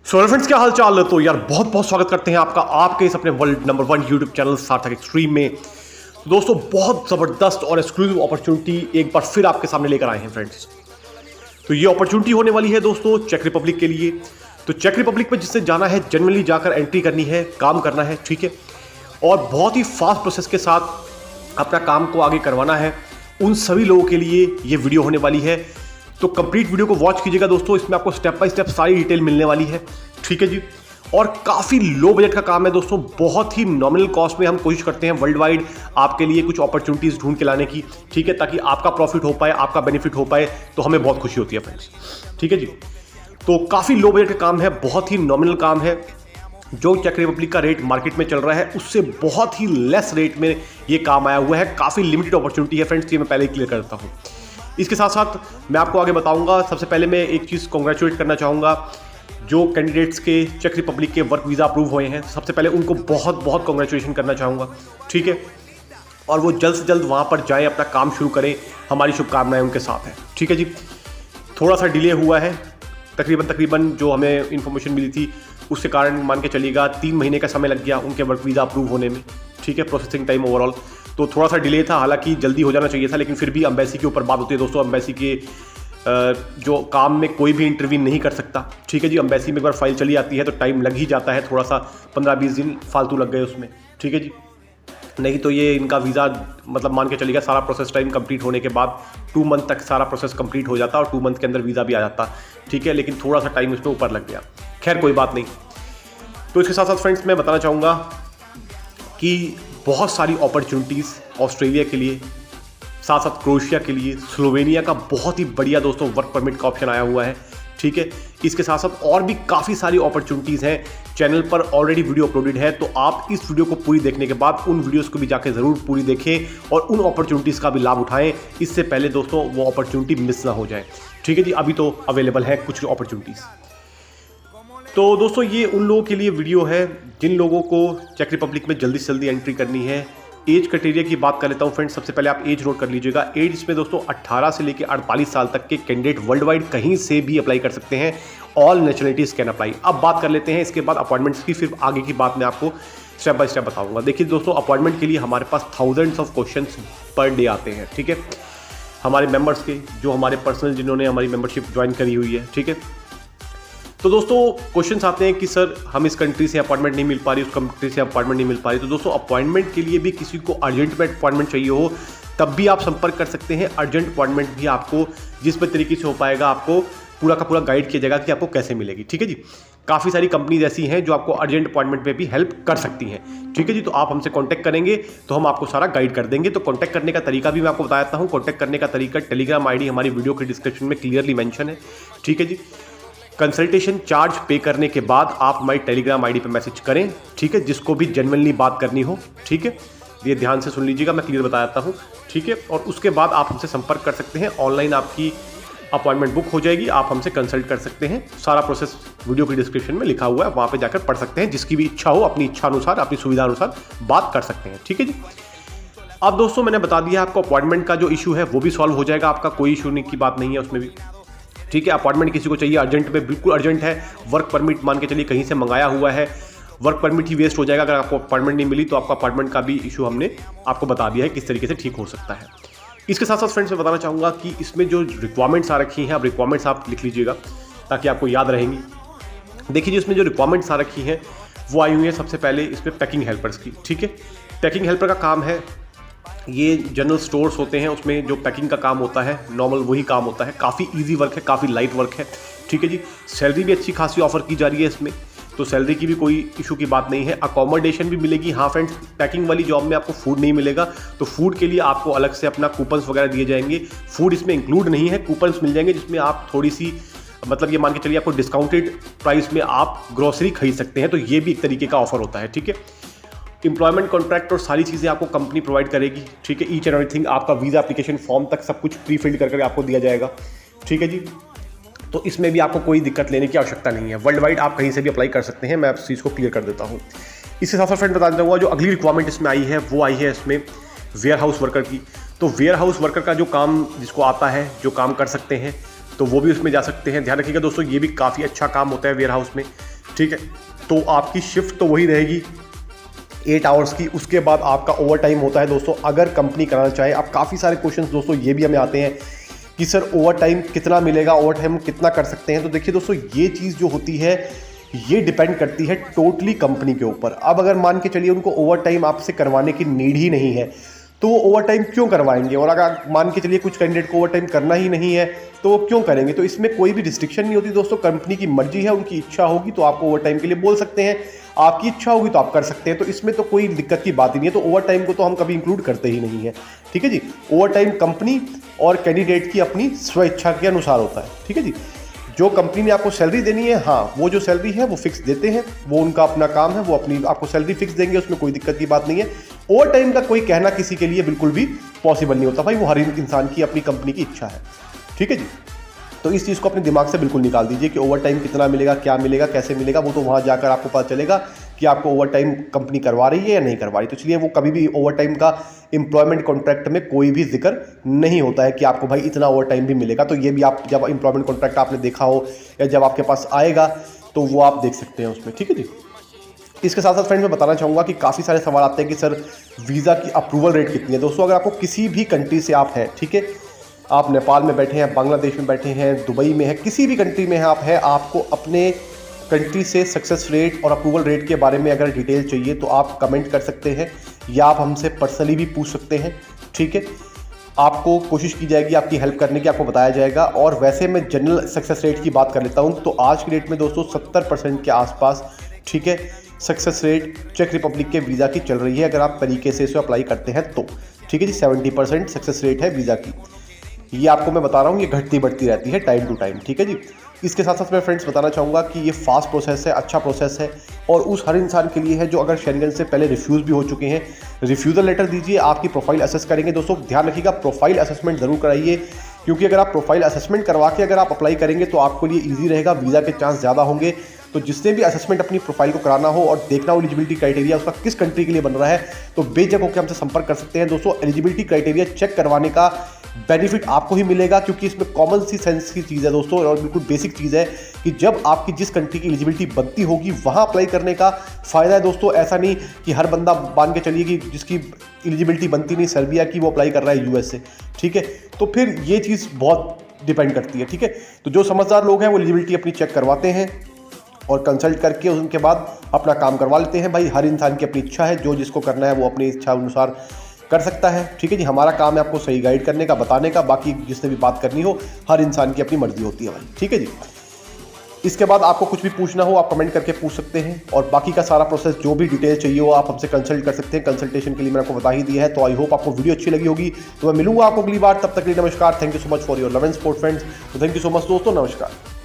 So friends, क्या हाल चाल है। तो यार बहुत बहुत स्वागत करते हैं आपका आपके इस अपने वर्ल्ड नंबर 1 यूट्यूब चैनल सार्थक एक्सट्रीम में। तो दोस्तों, बहुत ज़बरदस्त और एक्सक्लूसिव अपॉर्चुनिटी एक बार फिर आपके सामने लेकर आए हैं फ्रेंड्स। तो ये अपॉर्चुनिटी होने वाली है दोस्तों चेक रिपब्लिक के लिए। तो चेक रिपब्लिक में जिससे जाना है, जनरली जाकर एंट्री करनी है, काम करना है, ठीक है, और बहुत ही फास्ट प्रोसेस के साथ अपना काम को आगे करवाना है, उन सभी लोगों के लिए ये वीडियो होने वाली है। तो कंप्लीट वीडियो को वॉच कीजिएगा दोस्तों, इसमें आपको स्टेप बाय स्टेप सारी डिटेल मिलने वाली है, ठीक है जी। और काफ़ी लो बजट का काम है दोस्तों, बहुत ही नॉमिनल कॉस्ट में हम कोशिश करते हैं वर्ल्ड वाइड आपके लिए कुछ अपॉर्चुनिटीज़ ढूंढ के लाने की, ठीक है, ताकि आपका प्रॉफिट हो पाए, आपका बेनिफिट हो पाए, तो हमें बहुत खुशी होती है फ्रेंड्स, ठीक है जी। तो काफ़ी लो बजट का काम है, बहुत ही नॉमिनल काम है। जो चेक रिपब्लिक का रेट मार्केट में चल रहा है उससे बहुत ही लेस रेट में ये काम आया हुआ है। काफ़ी लिमिटेड अपॉर्चुनिटी है फ्रेंड्स, ये मैं पहले ही क्लियर करता हूँ। इसके साथ साथ मैं आपको आगे बताऊंगा। सबसे पहले मैं एक चीज़ कॉन्ग्रेचुलेट करना चाहूँगा, जो कैंडिडेट्स के चेक रिपब्लिक के वर्क वीज़ा अप्रूव हुए हैं, सबसे पहले उनको बहुत बहुत कॉन्ग्रेचुलेशन करना चाहूँगा, ठीक है। और वो जल्द से जल्द वहाँ पर जाएँ, अपना काम शुरू करें, हमारी शुभकामनाएं उनके साथ हैं, ठीक है जी। थोड़ा सा डिले हुआ है, तकरीबन जो हमें इन्फॉर्मेशन मिली थी उसके कारण मान के चलिएगा 3 महीने का समय लग गया उनके वर्क वीज़ा अप्रूव होने में, ठीक है, प्रोसेसिंग टाइम ओवरऑल। तो थोड़ा सा डिले था, हालांकि जल्दी हो जाना चाहिए था, लेकिन फिर भी एम्बेसी के ऊपर बात होती है दोस्तों। एम्बेसी के जो काम में कोई भी इंटरव्यू नहीं कर सकता, ठीक है जी। एम्बेसी में एक बार फाइल चली आती है तो टाइम लग ही जाता है, थोड़ा सा 15-20 दिन फालतू लग गए उसमें, ठीक है जी। नहीं तो ये इनका वीज़ा मतलब मान के चलिएगा सारा प्रोसेस टाइम कंप्लीट होने के बाद 2 मंथ तक सारा प्रोसेस कंप्लीट हो जाता और 2 मंथ के अंदर वीज़ा भी आ जाता, ठीक है, लेकिन थोड़ा सा टाइम उसमें ऊपर लग गया। खैर कोई बात नहीं। तो इसके साथ साथ फ्रेंड्स मैं बताना चाहूँगा कि बहुत सारी अपॉर्चुनिटीज़ ऑस्ट्रेलिया के लिए, साथ साथ क्रोएशिया के लिए, स्लोवेनिया का बहुत ही बढ़िया दोस्तों वर्क परमिट का ऑप्शन आया हुआ है, ठीक है। इसके साथ साथ और भी काफ़ी सारी अपॉर्चुनिटीज़ हैं, चैनल पर ऑलरेडी वीडियो अपलोडेड है। तो आप इस वीडियो को पूरी देखने के बाद उन वीडियोस को भी जाके ज़रूर पूरी देखें और उन अपॉर्चुनिटीज़ का भी लाभ उठाएं, इससे पहले दोस्तों वो अपॉर्चुनिटी मिस ना हो जाए, ठीक है जी। अभी तो अवेलेबल है कुछ अपॉर्चुनिटीज़। तो दोस्तों, ये उन लोगों के लिए वीडियो है जिन लोगों को चेक रिपब्लिक में जल्दी से जल्दी एंट्री करनी है। एज क्राइटेरिया की बात कर लेता हूँ फ्रेंड्स। सबसे पहले आप एज नोट कर लीजिएगा। एज इसमें दोस्तों 18 से लेकर 48 साल तक के कैंडिडेट वर्ल्ड वाइड कहीं से भी अप्लाई कर सकते हैं। All nationalities can apply. अब बात कर लेते हैं इसके बाद अपॉइंटमेंट्स की, फिर आगे की बात मैं आपको स्टेप बाय स्टेप बताऊँगा। देखिए दोस्तों, अपॉइंटमेंट के लिए हमारे पास thousands of question per day आते हैं, ठीक है, हमारे मेम्बर्स के, जो हमारे पर्सनल जिन्होंने हमारी मेम्बरशिप ज्वाइन करी हुई है, ठीक है। तो दोस्तों क्वेश्चंस आते हैं कि सर हम इस कंट्री से अपॉइंटमेंट नहीं मिल पा रही, उस कंट्री से अपॉइंटमेंट नहीं मिल पा रही। तो दोस्तों, अपॉइंटमेंट के लिए भी किसी को अर्जेंट में अपॉइंटमेंट चाहिए हो तब भी आप संपर्क कर सकते हैं। अर्जेंट अपॉइंटमेंट भी आपको जिस भी तरीके से हो पाएगा आपको पूरा का पूरा गाइड किया जाएगा कि आपको कैसे मिलेगी, ठीक है जी। काफ़ी सारी कंपनीज ऐसी हैं जो आपको अर्जेंट अपॉइंटमेंट पे भी हेल्प कर सकती हैं, ठीक है जी। तो आप हमसे कांटेक्ट करेंगे तो हम आपको सारा गाइड कर देंगे। तो कांटेक्ट करने का तरीका भी मैं आपको बता देता हूँ। कांटेक्ट करने का तरीका, टेलीग्राम आईडी हमारी वीडियो के डिस्क्रिप्शन में क्लियरली मेंशन है, ठीक है जी। कंसल्टेशन चार्ज पे करने के बाद आप हमारी टेलीग्राम आईडी पे मैसेज करें, ठीक है, जिसको भी जेन्युइनली बात करनी हो, ठीक है। ये ध्यान से सुन लीजिएगा, मैं क्लियर बता देता हूँ, ठीक है। और उसके बाद आप हमसे संपर्क कर सकते हैं। ऑनलाइन आपकी अपॉइंटमेंट बुक हो जाएगी, आप हमसे कंसल्ट कर सकते हैं। सारा प्रोसेस वीडियो की डिस्क्रिप्शन में लिखा हुआ है, वहाँ पर जाकर पढ़ सकते हैं। जिसकी भी इच्छा हो अपनी इच्छा अनुसार, अपनी सुविधा अनुसार बात कर सकते हैं, ठीक है जी। अब दोस्तों, मैंने बता दिया आपको अपॉइंटमेंट का जो इशू है वो भी सॉल्व हो जाएगा आपका, कोई इशू नहीं की बात नहीं है उसमें भी, ठीक है। अपॉइंटमेंट किसी को चाहिए अर्जेंट में, बिल्कुल अर्जेंट है। वर्क परमिट मान के चलिए कहीं से मंगाया हुआ है, वर्क परमिट ही वेस्ट हो जाएगा अगर आपको अपॉइंटमेंट नहीं मिली। तो आपका अपॉइंटमेंट का भी इशू हमने आपको बता दिया है किस तरीके से ठीक हो सकता है। इसके साथ साथ फ्रेंड्स मैं बताना चाहूँगा कि इसमें जो रिक्वायरमेंट्स आ रखी हैं, अब रिक्वायरमेंट्स आप लिख लीजिएगा ताकि आपको याद रहेंगी। देखिए जी, इसमें जो रिक्वायरमेंट्स आ रखी हैं वो आई हुई हैं सबसे पहले इसमें पैकिंग हेल्पर्स की, ठीक है। पैकिंग हेल्पर का काम है, ये जनरल स्टोर्स होते हैं उसमें जो पैकिंग का काम होता है, नॉर्मल वही काम होता है। काफ़ी इजी वर्क है, काफ़ी लाइट वर्क है, ठीक है जी। सैलरी भी अच्छी खासी ऑफर की जा रही है इसमें, तो सैलरी की भी कोई इशू की बात नहीं है। अकोमोडेशन भी मिलेगी। हाँ फ्रेंड्स, पैकिंग वाली जॉब में आपको फूड नहीं मिलेगा, तो फूड के लिए आपको अलग से अपना कूपन्स वगैरह दिए जाएंगे। फूड इसमें इंक्लूड नहीं है, कूपन्स मिल जाएंगे जिसमें आप थोड़ी सी मतलब ये मान के चलिए आपको डिस्काउंटेड प्राइस में आप ग्रोसरी खरीद सकते हैं। तो ये भी एक तरीके का ऑफर होता है, ठीक है। एम्प्लॉयमेंट कॉन्ट्रैक्ट और सारी चीज़ें आपको कंपनी प्रोवाइड करेगी, ठीक है। ईच एंड एवरीथिंग, आपका वीज़ा एप्लीकेशन फॉर्म तक सब कुछ प्री फिल्ड करके आपको दिया जाएगा, ठीक है जी। तो इसमें भी आपको कोई दिक्कत लेने की आवश्यकता नहीं है। वर्ल्ड वाइड आप कहीं से भी अप्लाई कर सकते हैं। मैं इस चीज़ को क्लियर कर देता हूँ। इसके साथ साथ फ्रेंड बता दूँगा, जो अगली रिक्वायरमेंट इसमें आई है वो आई है इसमें वेयर हाउस वर्कर की। तो वेयर हाउस वर्कर का जो काम जिसको आता है, जो काम कर सकते हैं, तो वो भी उसमें जा सकते हैं। ध्यान रखिएगा दोस्तों, ये भी काफ़ी अच्छा काम होता है वेयर हाउस में, ठीक है। तो आपकी शिफ्ट तो वही रहेगी 8 आवर्स की। उसके बाद आपका ओवर टाइम होता है दोस्तों, अगर कंपनी कराना चाहे। अब काफ़ी सारे क्वेश्चंस दोस्तों ये भी हमें आते हैं कि सर ओवर टाइम कितना मिलेगा, ओवर टाइम कितना कर सकते हैं। तो देखिए दोस्तों, ये चीज़ जो होती है ये डिपेंड करती है टोटली कंपनी के ऊपर। अब अगर मान के चलिए उनको ओवर टाइम आपसे करवाने की नीड ही नहीं है तो वो ओवर टाइम क्यों करवाएंगे, और अगर मान के चलिए कुछ कैंडिडेट को ओवर टाइम करना ही नहीं है तो वो क्यों करेंगे। तो इसमें कोई भी रिस्ट्रिक्शन नहीं होती दोस्तों, कंपनी की मर्जी है, उनकी इच्छा होगी तो आपको ओवर टाइम के लिए बोल सकते हैं, आपकी इच्छा होगी तो आप कर सकते हैं। तो इसमें तो कोई दिक्कत की बात ही नहीं है। तो ओवर टाइम को तो हम कभी इंक्लूड करते ही नहीं है, ठीक है जी। ओवर टाइम कंपनी और कैंडिडेट की अपनी स्वेच्छा के अनुसार होता है, ठीक है जी। जो कंपनी ने आपको सैलरी देनी है, हाँ वो जो सैलरी है वो फिक्स देते हैं, वो उनका अपना काम है, वो अपनी आपको सैलरी फिक्स देंगे, उसमें कोई दिक्कत की बात नहीं है। ओवर टाइम का कोई कहना किसी के लिए बिल्कुल भी पॉसिबल नहीं होता भाई, वो हर इंसान की अपनी कंपनी की इच्छा है, ठीक है जी। तो इस चीज़ को अपने दिमाग से बिल्कुल निकाल दीजिए कि ओवर टाइम कितना मिलेगा, क्या मिलेगा, कैसे मिलेगा, वो तो वहाँ जाकर आपको पता चलेगा कि आपको ओवर टाइम कंपनी करवा रही है या नहीं करवा रही। तो इसलिए वो कभी भी ओवर टाइम का एम्प्लॉयमेंट कॉन्ट्रैक्ट में कोई भी जिक्र नहीं होता है कि आपको भाई इतना ओवर टाइम भी मिलेगा। तो ये भी आप जब एम्प्लॉयमेंट कॉन्ट्रैक्ट आपने देखा हो या जब आपके पास आएगा तो वो आप देख सकते हैं उसमें, ठीक है जी। इसके साथ साथ फ्रेंड्स मैं बताना चाहूँगा कि काफ़ी सारे सवाल आते हैं कि सर वीज़ा की अप्रूवल रेट कितनी है। दोस्तों अगर आपको किसी भी कंट्री से आप हैं, ठीक है, आप नेपाल में बैठे हैं, बांग्लादेश में बैठे हैं, दुबई में है, किसी भी कंट्री में है आप हैं, आपको अपने कंट्री से सक्सेस रेट और अप्रूवल रेट के बारे में अगर डिटेल चाहिए तो आप कमेंट कर सकते हैं या आप हमसे पर्सनली भी पूछ सकते हैं, ठीक है। आपको कोशिश की जाएगी आपकी हेल्प करने की, आपको बताया जाएगा। और वैसे मैं जनरल सक्सेस रेट की बात कर लेता हूँ तो आज की डेट में दोस्तों 70% के आसपास, ठीक है, सक्सेस रेट चेक रिपब्लिक के वीज़ा की चल रही है अगर आप तरीके से इसे अप्लाई करते हैं तो, ठीक है जी। 70% सक्सेस रेट है वीज़ा की। ये आपको मैं बता रहा हूँ, ये घटती बढ़ती रहती है टाइम टू टाइम, ठीक है जी। इसके साथ साथ मैं फ्रेंड्स बताना चाहूँगा कि ये फास्ट प्रोसेस है, अच्छा प्रोसेस है और उस हर इंसान के लिए है जो अगर शेंगन से पहले रिफ्यूज़ भी हो चुके हैं। रिफ्यूज़ल लेटर दीजिए, आपकी प्रोफाइल असेस करेंगे। दोस्तों ध्यान रखिएगा प्रोफाइल असेसमेंट ज़रूर कराइए, क्योंकि अगर आप प्रोफाइल असेसमेंट करवा के अगर आप अप्लाई करेंगे तो आपके लिए ईजी रहेगा, वीज़ा के चांस ज़्यादा होंगे। तो जिसने भी असेसमेंट अपनी प्रोफाइल को कराना हो और देखना हो एलिजिबिलिटी क्राइटेरिया उसका किस कंट्री के लिए बन रहा है, तो बेझिझक होकर हमसे संपर्क कर सकते हैं। दोस्तों एलिजिबिलिटी क्राइटेरिया चेक करवाने का बेनिफिट आपको ही मिलेगा, क्योंकि इसमें कॉमन सी सेंस की चीज़ है दोस्तों और बिल्कुल बेसिक चीज़ है कि जब आपकी जिस कंट्री की एलिजिबिलिटी बनती होगी वहाँ अप्लाई करने का फ़ायदा है दोस्तों। ऐसा नहीं कि हर बंदा मान के चलिए कि जिसकी एलिजिबिलिटी बनती नहीं सर्बिया की वो अप्लाई कर रहा है यूएस से, ठीक है। तो फिर ये चीज़ बहुत डिपेंड करती है, ठीक है। तो जो समझदार लोग हैं वो एलिजिबिलिटी अपनी चेक करवाते हैं और कंसल्ट करके उनके बाद अपना काम करवा लेते हैं। भाई हर इंसान की अपनी इच्छा है, जो जिसको करना है वो अपनी इच्छा अनुसार कर सकता है, ठीक है जी। हमारा काम है आपको सही गाइड करने का, बताने का, बाकी जिसने भी बात करनी हो हर इंसान की अपनी मर्जी होती है भाई, ठीक है जी। इसके बाद आपको कुछ भी पूछना हो आप कमेंट करके पूछ सकते हैं और बाकी का सारा प्रोसेस जो भी डिटेल चाहिए हो आप हमसे कंसल्ट कर सकते हैं। कंसल्टेशन के लिए मैंने आपको बता ही दिया है। तो आई होप आपको वीडियो अच्छी लगी होगी। तो मैं मिलूंगा आपको अगली बार, तब तक के लिए नमस्कार। Thank you so much for your love and support friends. तो थैंक यू सो मच दोस्तों, नमस्कार।